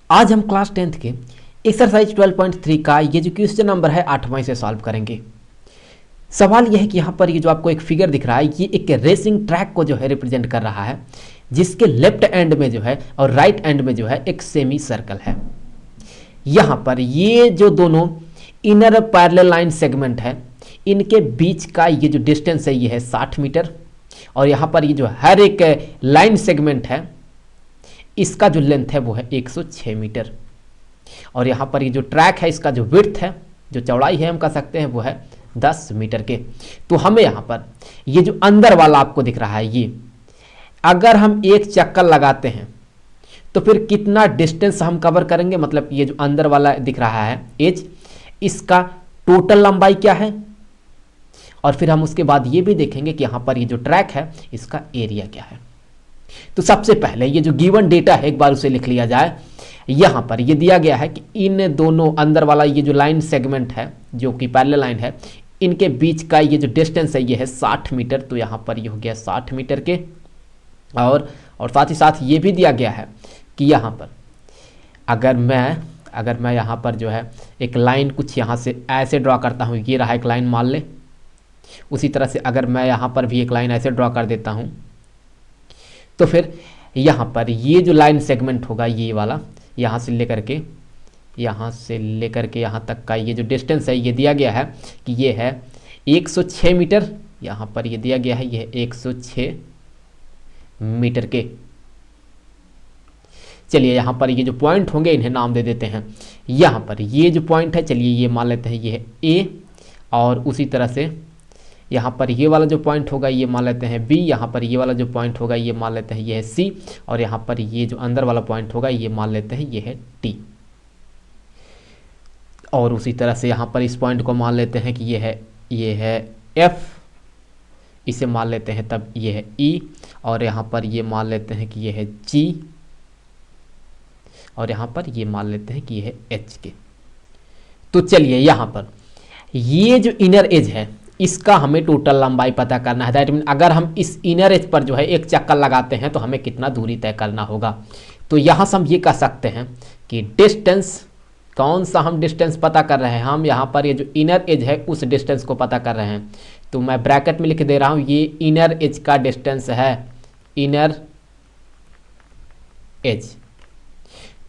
आज हम class 10th के एक्सरसाइज 12.3 का ये जो क्वेश्चन नंबर है 8वां से सॉल्व करेंगे। सवाल यह है कि यहाँ पर ये जो आपको एक फिगर दिख रहा है ये एक रेसिंग ट्रैक को जो है रिप्रेजेंट कर रहा है, जिसके लेफ्ट एंड में जो है और राइट एंड में जो है एक सेमी सर्कल है। यहाँ पर ये जो दोनों इनर पैरेलल लाइन सेगमेंट है, इनके बीच का ये जो डिस्टेंस है ये है 60 मीटर, और यहाँ पर ये जो हर एक लाइन सेगमेंट है इसका जो लेंथ है वो है 106 मीटर, और यहाँ पर ये जो ट्रैक है इसका जो विड्थ है, जो चौड़ाई है हम कह सकते हैं वो है 10 मीटर के। तो हमें यहाँ पर ये जो अंदर वाला आपको दिख रहा है ये अगर हम एक चक्कर लगाते हैं तो फिर कितना डिस्टेंस हम कवर करेंगे, मतलब ये जो अंदर वाला दिख रहा है एज, इसका टोटल लंबाई क्या है, और फिर हम उसके बाद ये भी देखेंगे कि यहाँ पर ये जो ट्रैक है इसका एरिया क्या है। तो सबसे पहले ये जो गिवन डेटा है एक बार उसे लिख लिया जाए। यहाँ पर ये दिया गया है कि इन दोनों अंदर वाला ये जो लाइन सेगमेंट है जो कि पैरेलल लाइन है, इनके बीच का ये जो डिस्टेंस है ये है 60 मीटर। तो यहाँ पर ये हो गया 60 मीटर के, और साथ ही साथ ये भी दिया गया है कि यहाँ पर अगर मैं यहाँ पर जो है एक लाइन कुछ यहाँ से ऐसे ड्रॉ करता हूँ, ये रहा एक लाइन मान ले, उसी तरह से अगर मैं यहाँ पर भी एक लाइन ऐसे ड्रॉ कर देता हूँ तो फिर यहाँ पर ये जो लाइन सेगमेंट होगा ये वाला, यहाँ से लेकर के यहाँ तक का ये जो डिस्टेंस है ये दिया गया है कि ये है 106 मीटर। यहाँ पर ये दिया गया है ये 106 मीटर के। चलिए यहाँ पर ये जो पॉइंट होंगे इन्हें नाम दे देते हैं। यहाँ पर ये जो पॉइंट है चलिए ये मान लेते हैं ये है ए, और उसी तरह से यहाँ पर ये वाला जो पॉइंट होगा ये मान लेते हैं बी, यहाँ पर ये वाला जो पॉइंट होगा ये मान लेते हैं ये है सी, और यहाँ पर ये जो अंदर वाला पॉइंट होगा ये मान लेते हैं ये है टी, और उसी तरह से यहाँ पर इस पॉइंट को मान लेते हैं कि ये है एफ, इसे मान लेते हैं तब ये है ई, और यहाँ पर ये मान लेते हैं कि ये है जी, और यहाँ पर ये मान लेते हैं कि ये है एच के। तो चलिए यहाँ पर ये जो इनर एज है इसका हमें टोटल लंबाई पता करना है। दैट मीन अगर हम इस इनर एज पर जो है एक चक्कर लगाते हैं तो हमें कितना दूरी तय करना होगा। तो यहाँ से हम ये कह सकते हैं कि डिस्टेंस, कौन सा हम डिस्टेंस पता कर रहे हैं, हम यहाँ पर ये जो इनर एज है उस डिस्टेंस को पता कर रहे हैं। तो मैं ब्रैकेट में लिख दे रहा हूँ ये इनर एज का डिस्टेंस है, इनर एज।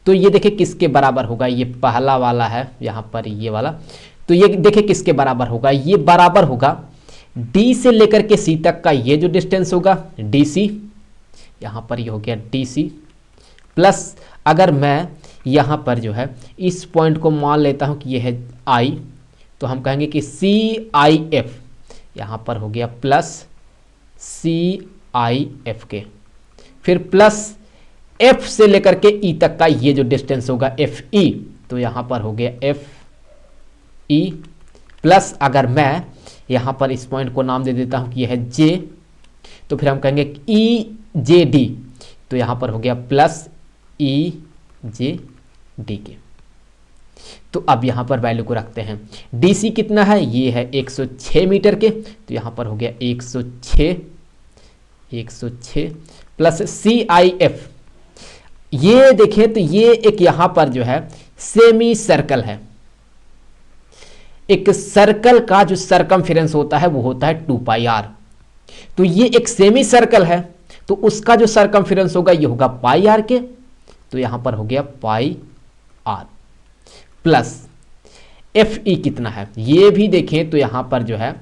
तो ये देखिए किसके बराबर होगा, ये पहला वाला है यहाँ पर ये वाला, तो ये देखिए किसके बराबर होगा, ये बराबर होगा D से लेकर के C तक का ये जो डिस्टेंस होगा DC, यहाँ पर ये हो गया DC, प्लस अगर मैं यहाँ पर जो है इस पॉइंट को मान लेता हूँ कि ये है I, तो हम कहेंगे कि CIF, यहाँ पर हो गया प्लस CIF के, फिर प्लस F से लेकर के E तक का ये जो डिस्टेंस होगा FE, तो यहाँ पर हो गया FE, प्लस अगर मैं यहाँ पर इस पॉइंट को नाम दे देता हूँ कि यह है J, तो फिर हम कहेंगे EJD, तो यहाँ पर हो गया प्लस EJD के। तो अब यहाँ पर वैल्यू को रखते हैं। DC कितना है, ये है 106 मीटर के, तो यहाँ पर हो गया 106 प्लस CIF, ये देखिए तो ये एक यहाँ पर जो है सेमी सर्कल है। एक सर्कल का जो सरकमफेरेंस होता है वो होता है 2πr, तो ये एक सेमी सर्कल है तो उसका जो सरकमफेरेंस होगा ये होगा πr के, तो यहां पर हो गया πr प्लस FE कितना है ये भी देखें तो यहां पर जो है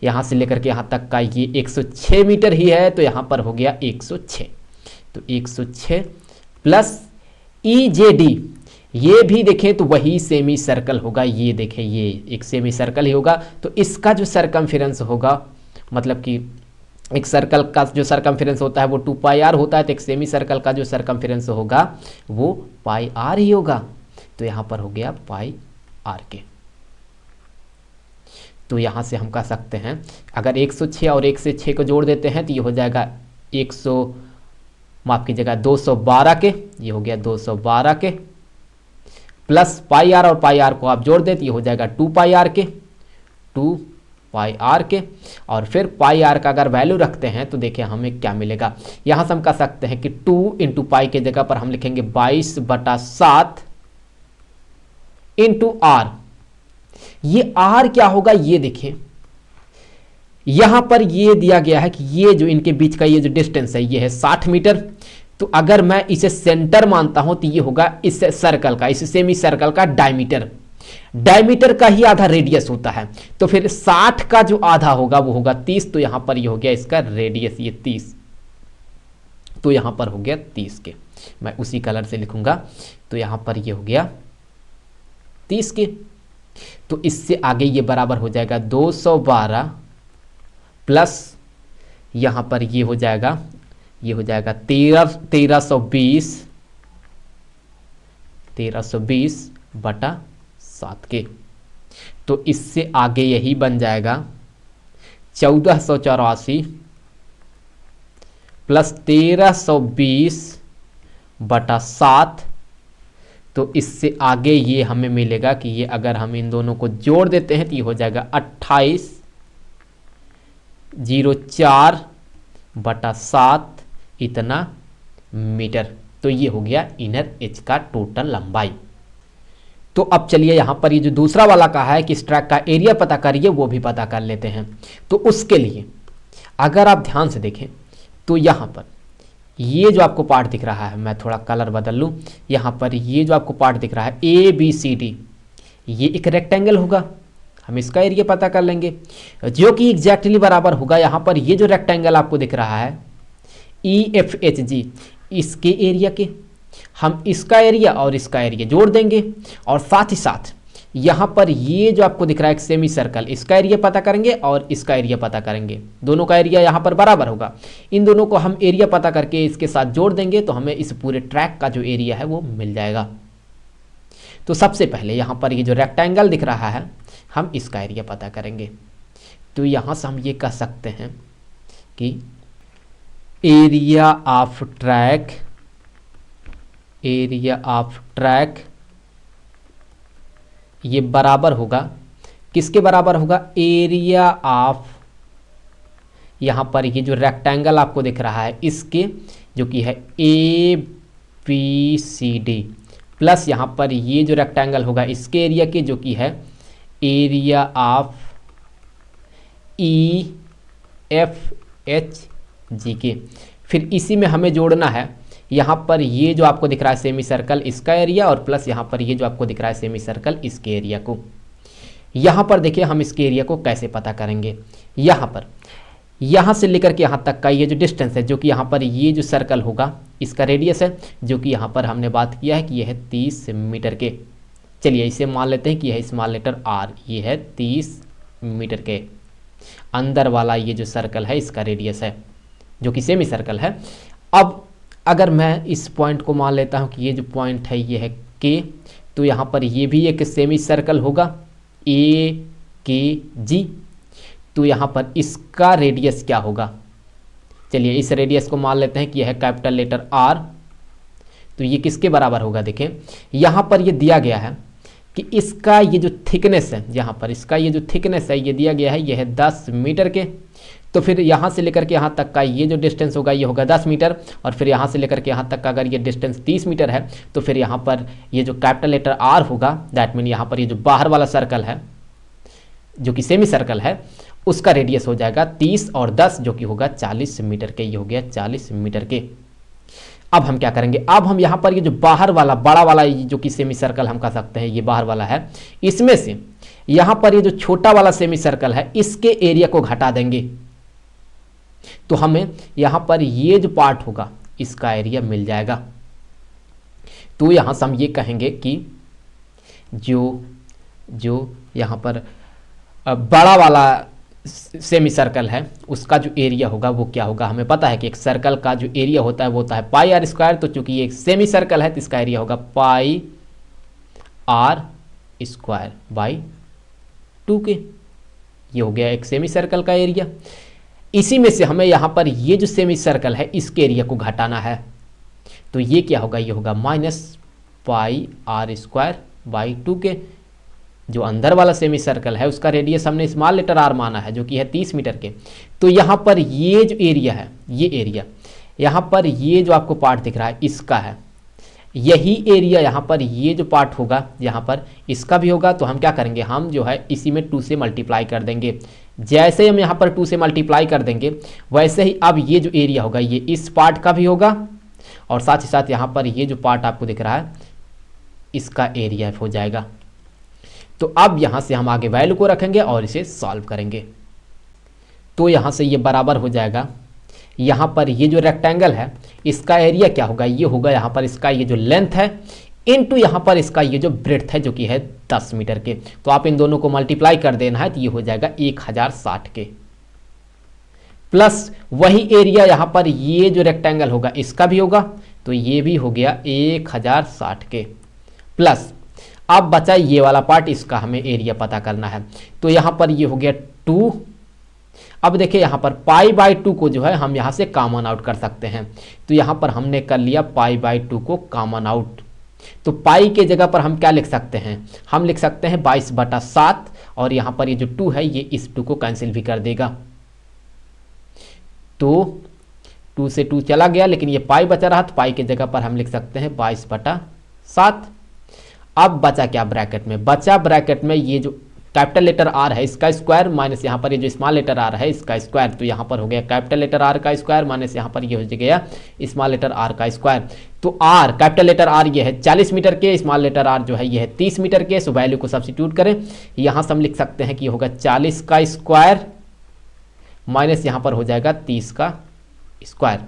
यहां से लेकर के यहां तक का ये 106 मीटर ही है, तो यहां पर हो गया 106, तो 106 प्लस EJD, ये भी देखें तो वही सेमी सर्कल होगा, ये देखें ये एक सेमी सर्कल ही होगा, तो इसका जो सरकमफेरेंस होगा, मतलब कि एक सर्कल का जो सरकमफेरेंस होता है वो 2πr होता है, तो एक सेमी सर्कल का जो सरकमफेरेंस होगा वो πr ही होगा, तो यहाँ पर हो गया πr के। तो यहाँ से हम कह सकते हैं अगर 106 और 1 से 6 को जोड़ देते हैं तो ये हो जाएगा 212 के, ये हो गया 212 के, प्लस πr और πr को आप जोड़ दें तो ये हो जाएगा 2πr के, 2πr पाई आर के, और फिर पाई आर का अगर वैल्यू रखते हैं तो देखिए हमें क्या मिलेगा। यहाँ से हम कह सकते हैं कि 2 इंटू पाई के जगह पर हम लिखेंगे 22/7 इंटू आर। ये आर क्या होगा, ये देखिए यहां पर ये दिया गया है कि ये जो इनके बीच का ये जो डिस्टेंस है ये है 60 मीटर। तो अगर मैं इसे सेंटर मानता हूं तो ये होगा इस सर्कल का, इस सेमी सर्कल का डायमीटर। डायमीटर का ही आधा रेडियस होता है, तो फिर 60 का जो आधा होगा वो होगा 30। तो यहां पर ये हो गया इसका रेडियस, ये 30, तो यहां पर हो गया 30 के। मैं उसी कलर से लिखूंगा, तो यहां पर ये हो गया 30 के। तो इससे आगे ये बराबर हो जाएगा 212 प्लस यहां पर ये हो जाएगा 1320 बटा 7 के। तो इससे आगे यही बन जाएगा 1484 प्लस 1320 बटा 7। तो इससे आगे ये हमें मिलेगा कि ये अगर हम इन दोनों को जोड़ देते हैं तो ये हो जाएगा 2804 बटा 7 इतना मीटर। तो ये हो गया इनर एज का टोटल लंबाई। तो अब चलिए यहां पर ये जो दूसरा वाला कहा है कि इस ट्रैक का एरिया पता करिए, वो भी पता कर लेते हैं। तो उसके लिए अगर आप ध्यान से देखें तो यहां पर ये जो आपको पार्ट दिख रहा है, मैं थोड़ा कलर बदल लूं, यहां पर ये जो आपको पार्ट दिख रहा है ABCD, ये एक रेक्टेंगल होगा। हम इसका एरिया पता कर लेंगे जो कि एग्जैक्टली बराबर होगा यहां पर ये जो रेक्टेंगल आपको दिख रहा है EFHG, इसके एरिया के। हम इसका एरिया और इसका एरिया जोड़ देंगे, और साथ ही साथ यहां पर ये जो आपको दिख रहा है एक सेमी सर्कल, इसका एरिया पता करेंगे और इसका एरिया पता करेंगे। दोनों का एरिया यहां पर बराबर होगा। इन दोनों को हम एरिया पता करके इसके साथ जोड़ देंगे तो हमें इस पूरे ट्रैक का जो एरिया है वो मिल जाएगा। तो सबसे पहले यहां पर ये जो रेक्टेंगल दिख रहा है हम इसका एरिया पता करेंगे। तो यहां से हम ये कह सकते हैं कि एरिया ऑफ ट्रैक ये बराबर होगा, किसके बराबर होगा, एरिया ऑफ, यहां पर ये जो रेक्टेंगल आपको दिख रहा है इसके, जो कि है ABCD, प्लस यहां पर ये जो रेक्टेंगल होगा इसके एरिया के, जो कि है एरिया ऑफ EFHG के। फिर इसी में हमें जोड़ना है यहाँ पर ये जो आपको दिख रहा है सेमी सर्कल, इसका एरिया, और प्लस यहाँ पर ये जो आपको दिख रहा है सेमी सर्कल, इसके एरिया को। यहाँ पर देखिए हम इसके एरिया को कैसे पता करेंगे। यहाँ पर यहाँ से लेकर के यहाँ तक का ये जो डिस्टेंस है, जो कि यहाँ पर ये जो सर्कल होगा इसका रेडियस है, जो कि यहाँ पर हमने बात किया है कि यह है 30 मीटर के। चलिए इसे मान लेते हैं कि यह स्मॉल लेटर R, ये है 30 मीटर के। अंदर वाला ये जो सर्कल है इसका रेडियस है, जो कि सेमी सर्कल है। अब अगर मैं इस पॉइंट को मान लेता हूं कि ये जो पॉइंट है ये है K, तो यहाँ पर ये भी एक सेमी सर्कल होगा AKG। तो यहाँ पर इसका रेडियस क्या होगा, चलिए इस रेडियस को मान लेते हैं कि यह है कैपिटल लेटर R। तो ये किसके बराबर होगा, देखें यहाँ पर ये दिया गया है कि इसका ये जो थिकनेस है, यहाँ पर इसका ये जो थिकनेस है ये दिया गया है, ये है 10 मीटर के। तो फिर यहाँ से लेकर के यहाँ तक का ये जो डिस्टेंस होगा ये होगा 10 मीटर, और फिर यहाँ से लेकर के यहाँ तक का अगर ये डिस्टेंस 30 मीटर है, तो फिर यहाँ पर ये जो कैपिटल लेटर R होगा, दैट मीन यहाँ पर ये जो बाहर वाला सर्कल है जो कि सेमी सर्कल है, उसका रेडियस हो जाएगा 30 और 10, जो कि होगा 40 मीटर के। ये हो गया 40 मीटर के। अब हम क्या करेंगे, अब हम यहाँ पर ये जो बाहर वाला बड़ा वाला जो कि सेमी सर्कल हम कह सकते हैं ये बाहर वाला है, इसमें से यहाँ पर ये जो छोटा वाला सेमी सर्कल है इसके एरिया को घटा देंगे, तो हमें यहाँ पर ये जो पार्ट होगा इसका एरिया मिल जाएगा। तो यहाँ से हम ये कहेंगे कि जो यहाँ पर बड़ा वाला सेमी सर्कल है उसका जो एरिया होगा वो क्या होगा, हमें पता है कि एक सर्कल का जो एरिया होता है वो होता है पाई आर स्क्वायर। तो चूंकि ये एक सेमी सर्कल है तो इसका एरिया होगा पाई आर स्क्वायर बाई 2 के। ये हो गया एक सेमी सर्कल का एरिया। इसी में से हमें यहाँ पर ये जो सेमी सर्कल है इसके एरिया को घटाना है, तो ये क्या होगा, ये होगा minus pi r square by 2 के। जो अंदर वाला सेमी सर्कल है उसका रेडियस हमने स्मॉल लेटर आर माना है जो कि है 30 मीटर के। तो यहाँ पर ये जो एरिया है, ये एरिया यहाँ पर ये जो आपको पार्ट दिख रहा है इसका है, यही एरिया यहाँ पर ये जो पार्ट होगा यहाँ पर इसका भी होगा। तो हम क्या करेंगे, हम जो है इसी में 2 से मल्टीप्लाई कर देंगे। जैसे ही हम यहाँ पर 2 से मल्टीप्लाई कर देंगे वैसे ही अब ये जो एरिया होगा ये इस पार्ट का भी होगा और साथ ही साथ यहाँ पर ये जो पार्ट आपको दिख रहा है इसका एरिया हो जाएगा। तो अब यहाँ से हम आगे वैल्यू को रखेंगे और इसे सॉल्व करेंगे। तो यहाँ से ये बराबर हो जाएगा, यहाँ पर ये जो रेक्टेंगल है इसका एरिया क्या होगा, ये होगा यहाँ पर इसका ये जो लेंथ है इनटू यहाँ पर इसका ये जो ब्रेड्थ है जो कि है 10 मीटर के। तो आप इन दोनों को मल्टीप्लाई कर देना है तो ये हो जाएगा 1060 के, प्लस वही एरिया यहाँ पर ये जो रेक्टेंगल होगा इसका भी होगा तो ये भी हो गया 1060 के, प्लस अब बचा ये वाला पार्ट, इसका हमें एरिया पता करना है। तो यहाँ पर ये हो गया 2। अब देखिए यहाँ पर π/2 को जो है हम यहाँ से कॉमन आउट कर सकते हैं। तो यहाँ पर हमने कर लिया π/2 को कॉमन आउट। तो पाई के जगह पर हम क्या लिख सकते हैं, हम लिख सकते हैं 22/7 और यहाँ पर ये जो 2 है ये इस 2 को कैंसिल भी कर देगा। तो 2 से 2 चला गया लेकिन ये पाई बचा रहा, तो पाई के जगह पर हम लिख सकते हैं 22/7। अब बचा क्या ब्रैकेट में, बचा ब्रैकेट में ये जो कैपिटल लेटर आर है इसका स्क्वायर माइनस यहाँ पर ये जो स्मॉल लेटर आर है इसका स्क्वायर। तो यहाँ पर हो गया कैपिटल लेटर आर का स्क्वायर माइनस यहाँ पर ये हो गया स्मॉल लेटर आर का स्क्वायर। तो आर कैपिटल लेटर आर ये है 40 मीटर के, स्मॉल लेटर आर जो है ये है 30 मीटर के। सो वैल्यू को सब्स्टिट्यूट करें, यहाँ से हम लिख सकते हैं कि ये होगा 40 का स्क्वायर माइनस यहाँ पर हो जाएगा 30 का स्क्वायर।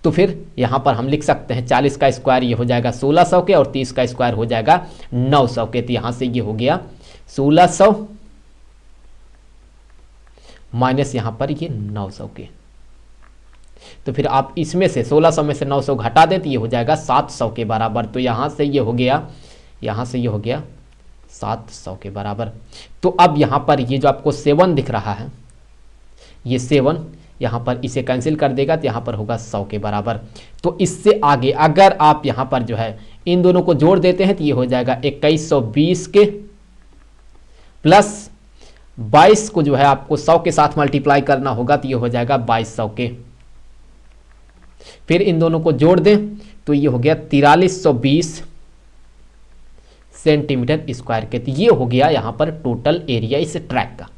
तो फिर यहाँ पर हम लिख सकते हैं 40 का स्क्वायर ये हो जाएगा 1600 के और 30 का स्क्वायर हो जाएगा 900 के। तो यहाँ से ये हो गया 1600 माइनस यहाँ पर ये 900 के। तो फिर आप इसमें से 1600 में से 900 घटा दें तो ये हो जाएगा 700 के बराबर। तो यहाँ से ये हो गया, यहाँ से ये हो गया 700 के बराबर। तो अब यहाँ पर ये जो आपको 7 दिख रहा है ये 7 यहाँ पर इसे कैंसिल कर देगा तो यहाँ पर होगा 100 के बराबर। तो इससे आगे अगर आप यहाँ पर जो है इन दोनों को जोड़ देते हैं तो ये हो जाएगा 2120 के, प्लस 22 को जो है आपको 100 के साथ मल्टीप्लाई करना होगा तो ये हो जाएगा 2200 के। फिर इन दोनों को जोड़ दें तो ये हो गया 4320 सेंटीमीटर स्क्वायर के। तो ये हो गया यहाँ पर टोटल एरिया इस ट्रैक का।